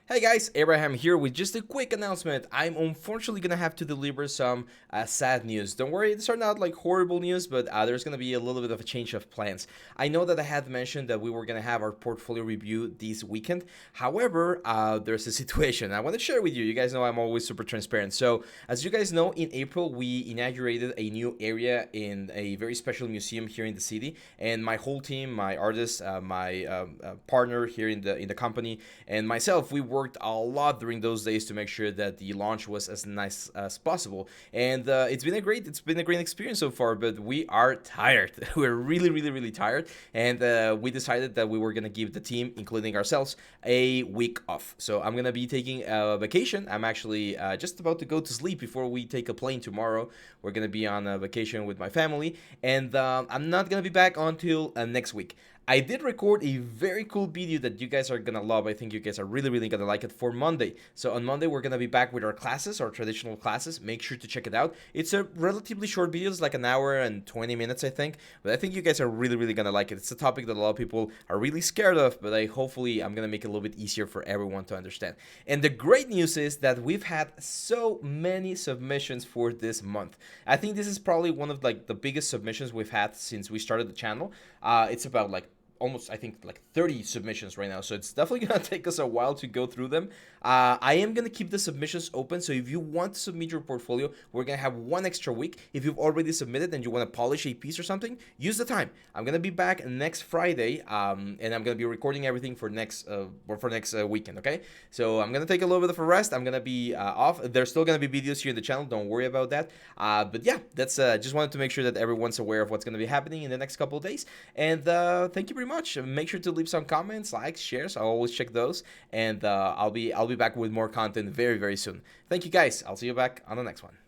Hey guys, Abraham here with just a quick announcement. I'm unfortunately gonna have to deliver some sad news. Don't worry, these are not like horrible news, but there's gonna be a little bit of a change of plans. I know that I had mentioned that we were gonna have our portfolio review this weekend. However, there's a situation I want to share with you. You guys know I'm always super transparent. So, as you guys know, in April we inaugurated a new area in a very special museum here in the city, and my whole team, my artists, my partner here in the company, and myself, we worked a lot during those days to make sure that the launch was as nice as possible. And it's been a great experience so far. But we are tired. We're really tired, and we decided that we were gonna give the team, including ourselves, a week off. So I'm gonna be taking a vacation. I'm actually just about to go to sleep before we take a plane tomorrow. We're gonna be on a vacation with my family, and I'm not gonna be back until next week. I did record a very cool video that you guys are gonna love. I think you guys are really gonna like it for Monday. So on Monday we're gonna be back with our classes, our traditional classes. Make sure to check it out. It's a relatively short video, it's like an hour and 20 minutes, I think. But I think you guys are really gonna like it. It's a topic that a lot of people are really scared of, but hopefully I'm gonna make it a little bit easier for everyone to understand. And the great news is that we've had so many submissions for this month. I think this is probably one of like the biggest submissions we've had since we started the channel. It's about like almost, I think, like 30 submissions right now, so it's definitely gonna take us a while to go through them. I am gonna keep the submissions open, so if you want to submit your portfolio, we're gonna have one extra week. If you've already submitted and you want to polish a piece or something, use the time. I'm gonna be back next Friday, and I'm gonna be recording everything for next weekend. Okay, so I'm gonna take a little bit of a rest. I'm gonna be off. There's still gonna be videos here in the channel, don't worry about that. But yeah, that's just wanted to make sure that everyone's aware of what's gonna be happening in the next couple of days. And thank you very much. Make sure to leave some comments, likes, shares. I'll always check those, and I'll be back with more content very soon. Thank you guys. I'll see you back on the next one.